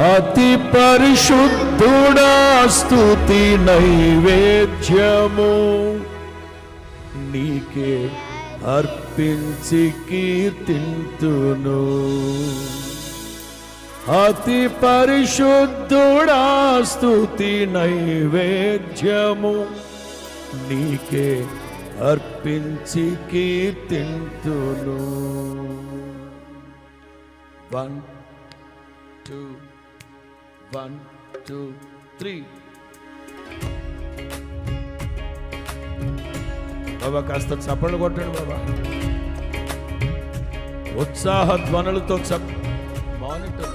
అతి పరిశుద్ధుడా స్తుతి నైవేద్యము నీకే అర్పించి కీర్తింతును. అతి పరిశుద్ధుడా స్తుతి నైవేద్యము నీకే అర్పించి కీర్తింతును. 1 2 1 2 3. బాబా కాస్త చప్పట్లు కొట్టండి బాబా. ఉత్సాహ ధ్వనులతో మానిటర్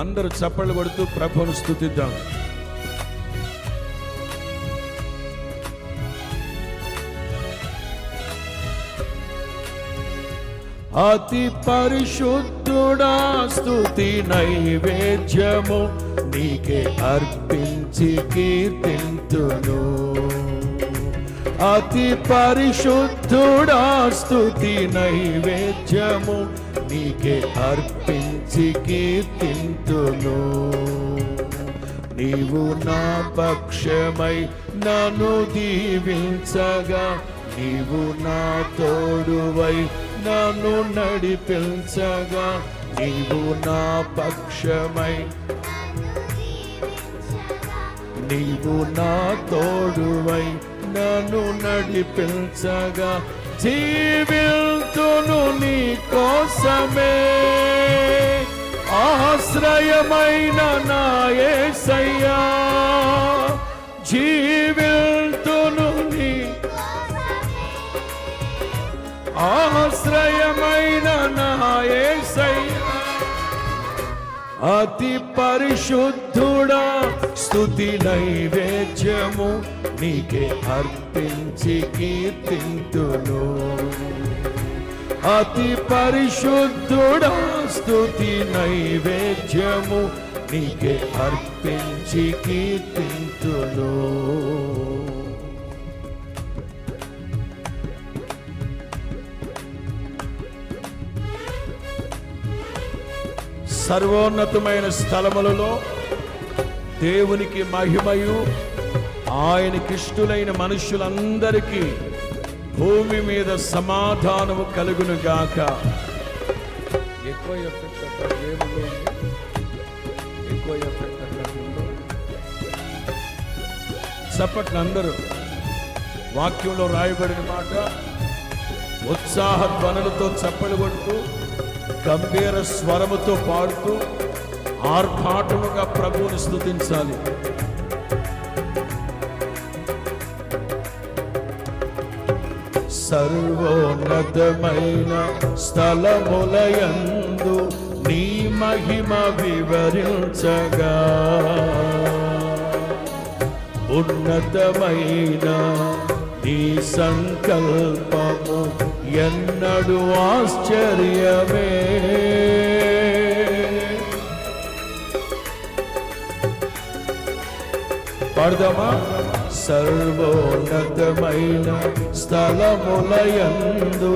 అందరూ చప్పట్లు కొడుతూ ప్రభువును స్తుతిద్దాం. అతి పరిశుద్ధుడా స్తుతి నైవేద్యము నీకే అర్పించి కీర్తింతును. అతి పరిశుద్ధుడా స్తుతి నైవేద్యము నీకే అర్పించి కీర్తింతును. నీవు నా పక్షమై నన్ను దీవించగా, నీవు నా తోడువై నన్ను నడిపించగా, నీవు నా పక్షమై నీవు నా తోడువై నన్ను నడిపించగా, జీవితును నీ కోసమే ఆశ్రయమైన నా యేసయ్యా. జీవితును నీ ఆశ్రయమైన నా యేసయ్యా. అతి పరిశుద్ధుడా స్తుతి నైవేద్యము నీకే అర్పించి కీర్తింతును. అతి పరిశుద్ధుడా స్తుతి నైవేద్యము నీకే అర్పించి కీర్తింతును. సర్వోన్నతమైన స్థలములలో దేవునికి మహిమయు ఆయనకిష్టులైన మనుష్యులందరికీ భూమి మీద సమాధానము కలుగును గాక. ఎక్కువ ఎఫెక్ట్ చప్పట్లు అందరూ. వాక్యంలో రాయబడిన మాట ఉత్సాహ ధ్వనులతో చప్పలు కొడుతూ గంభీర స్వరముతో పాడుతూ ఆర్భాటముగా ప్రభువుని స్తుతించాలి. సర్వోన్నతమైన స్థలములయందు నీ మహిమ వివరించగా, ఉన్నతమైన నీ సంకల్పము ఎన్నడు ఆశ్చర్యమే. పాడదామా? సర్వోన్నతమైన స్థలములయందు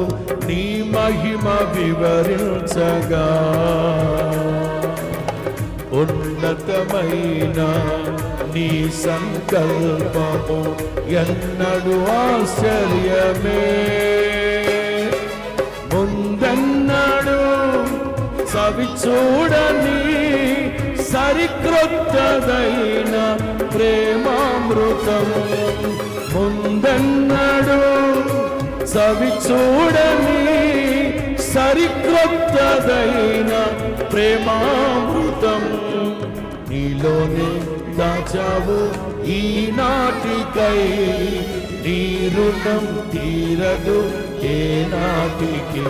నీ మహిమ వివరించగా, ఉన్నతమైన నీ సంకల్పము ఎన్నడు ఆశ్చర్యమే. ముందెన్నడు చవి చూడని సరిక్రొత్తదైన ప్రేమామృతం, ముందెన్నడు చవి చూడని సరిక్రొత్తదైన ప్రేమామృతం నీలోనే దాచావు ఈనాటికై. నీ రుణం తీరదు ఏ నాటికి.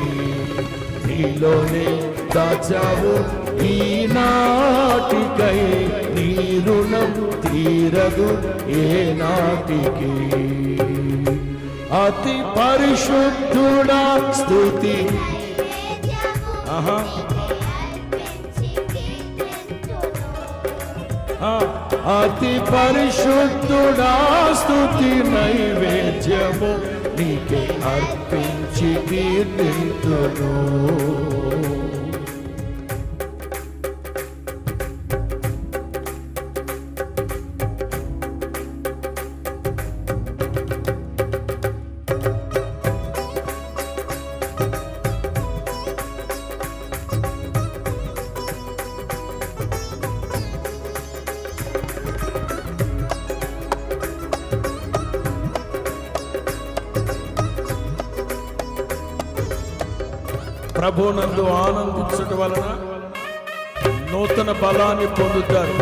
నీలోనే దాచావు ఈనాటికై. నీ రుణం తీరదు ఏ నాటికి. అతి పరిశుద్ధుడా స్తుతి. అతి పరిశుద్ధుడా స్తుతి నైవేద్యము నైవేద్యము నీకే అర్పించి కీర్తింతును. ప్రభునందు ఆనందించడం వలన నూతన బలాన్ని పొందుతారు.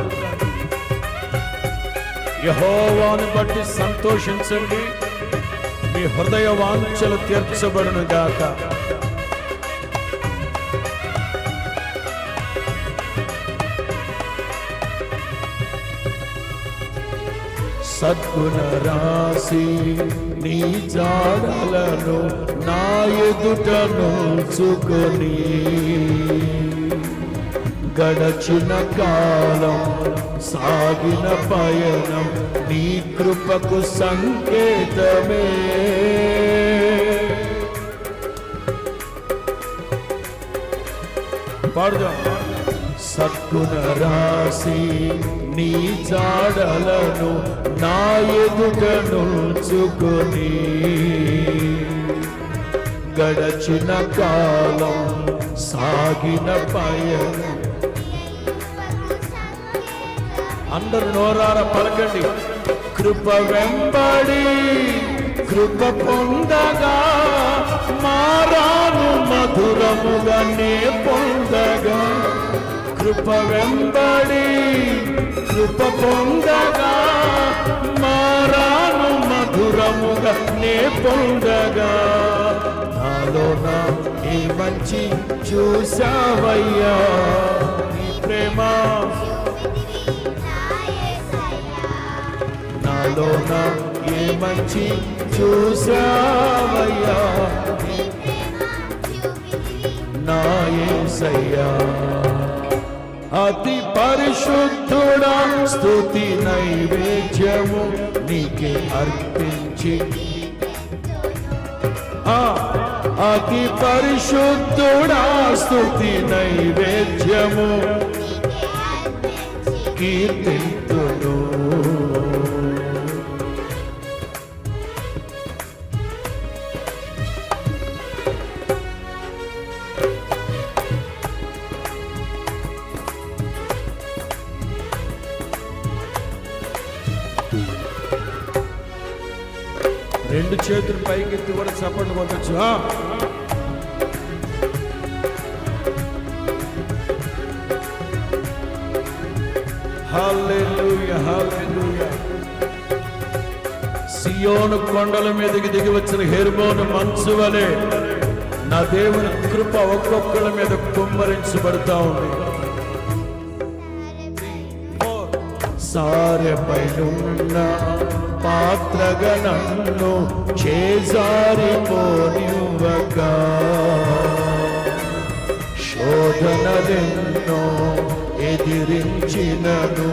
యెహోవాను బట్టి సంతోషించండి, మీ హృదయ వాంఛలు తీర్చబడును గాక. సద్గుణ రాశి నీ జాడలను నా ఎదుట నుంచుకొని గడచిన కాలం సాగిన పయనం నీ కృపకు సంకేతమే. పాడుదాం. సద్గుణ రాశి నీ జాడలను నా ఎదుట నుంచుకొని గడచిన కాలం సాగిన పయనం. అందరు నోరార పలకండి. కృప వెంబడి కృప పొందగా మారాను మధురముగా నే పొందగా. కృప వెంబడి కృప పొందగా మారాను మధురముగా నే పొందగా. నాలోన ఈ మంచి చూసావయ్యా, నీ ప్రేమ నాలోన ఏ మంచి చూసావయ్యా, నా యేసయ్యా. అతి పరిశుద్ధుడా స్తుతి నైవేద్యము నీకే అర్పించి. అతి పరిశుద్ధుడా స్తుతి నైవేద్యము కీర్తింతును. రెండు చేతులు పైకెత్తి కూడా చప్పట్లు కొట్టచ్చు. హల్లెలూయా, హల్లెలూయా. సియోను కొండల మీదకి దిగి వచ్చిన హెర్మోను మంచు వలె నా దేవుని కృప ఒక్కొక్కళ్ళ మీద కుమ్మరించబడతా ఉంది. సారెపైనున్న పాత్రగా నన్ను చేజారిపోనివ్వక, శోధనలెన్నో ఎదిరించినను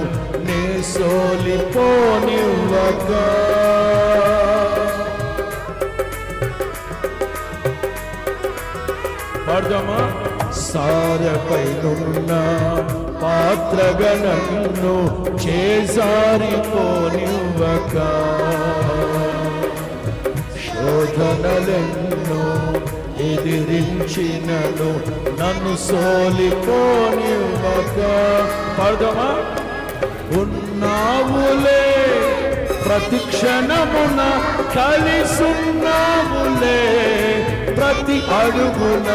నే సోలిపోనివ్వక. పాడదామా. సారెపైనున్న పాత్రగా నన్ను చేజారిపోనివ్వక, శోధనలెన్నో ఎదిరించినను నన్ను సోలిపోనివ్వక. పాడదామా. ఉన్నావులే ప్రతి క్షణమున, కలిసున్నావులే ప్రతి అడుగున.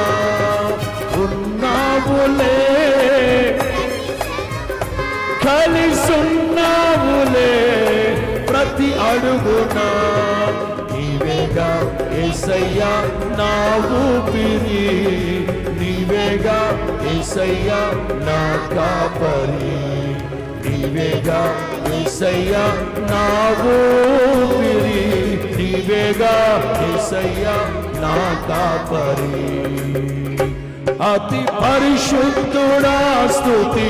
ఉన్నావులే కలిసున్నావులే ప్రతి అడుగున. నీవేగా యేసయ్యా నా ఊపిరి, నీవేగా యేసయ్యా నా కాపరి. నీవేగా యేసయ్యా నా ఊపిరి, నీవేగా యేసయ్యా నా కాపరి. అతి పరిశుద్ధుడా స్తుతి.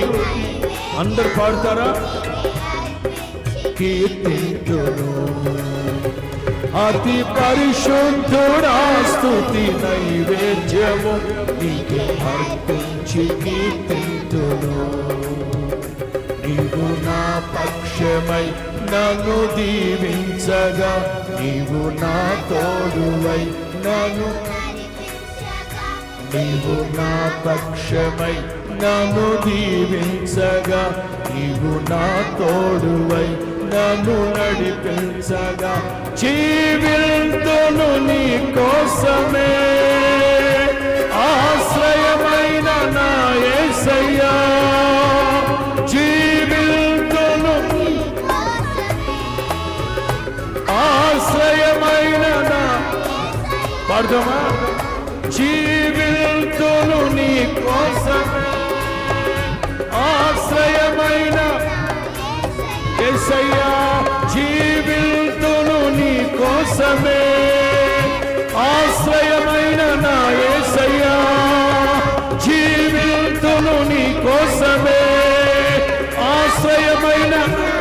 అందరు పాడతారా? కీర్తింతును. అతి పరిశుద్ధుడా స్తుతి నైవేద్యము నీకే అర్పించి కీర్తింతును. నీవు నా పక్షమై నన్ను దీవించగా, నీవు నా తోడువై నన్ను, నీవు నా పక్షమై నన్ను దీవించగా, నీవు నా తోడువై నన్ను నడిపించగా, జీవింతును నీ కోసమే ఆశ్రయమైన నా యేసయ్యా. జీవింతును ఆశ్రయమైన నా, పాడదామా? జీవింతును నీ కోసమే ఆశ్రయమైన యేసయ్యా. జీవింతును నీ కోసమే ఆశ్రయమైన నా యేసయ్యా. జీవింతును నీ కోసమే ఆశ్రయమైన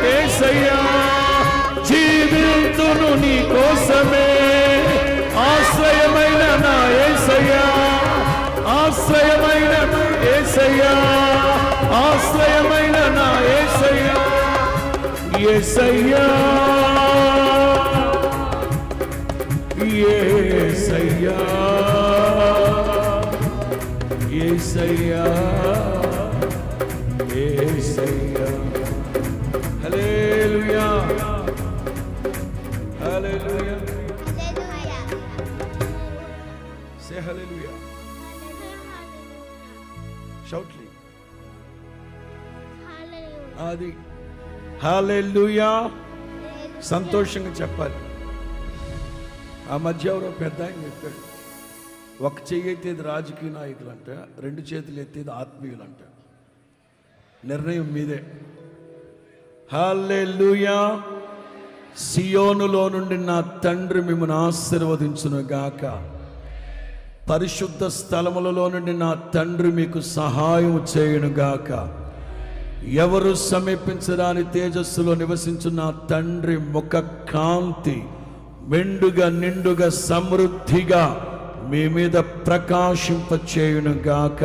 యేసయ్యా. జీవింతును నీ కోసమే ఆశ్రయమైన నా యేసయ్యా. ఆశ్రయమైన యేసయ్యా. ఆశ్రయమైన నా యేసయ్యా. యేసయ్యా యేసయ్యా యేసయ్యా యేసయ్యా. హల్లెలూయా హల్లెలూయా. సే హల్లెలూయా. షౌట్లీ అది హల్లెలూయా. సంతోషంగా చెప్పాలి. ఆ మధ్య ఎవరో పెద్ద ఆయన చెప్పాడు, ఒక చెయ్యి ఎత్తేది రాజకీయ నాయకులు అంట, రెండు చేతులు ఎత్తేది ఆత్మీయులు అంట. నిర్ణయం మీదే. హల్లెలూయా. సియోనులో నుండి నా తండ్రి మిమ్మల్ని ఆశీర్వదించును గాక. పరిశుద్ధ స్థలములలో నుండి నా తండ్రి మీకు సహాయం చేయును గాక. ఎవరు సమీపించరాని తేజస్సులో నివసించున్న తండ్రి ముఖ కాంతి మెండుగా నిండుగా సమృద్ధిగా మీ మీద ప్రకాశింపచేయును గాక.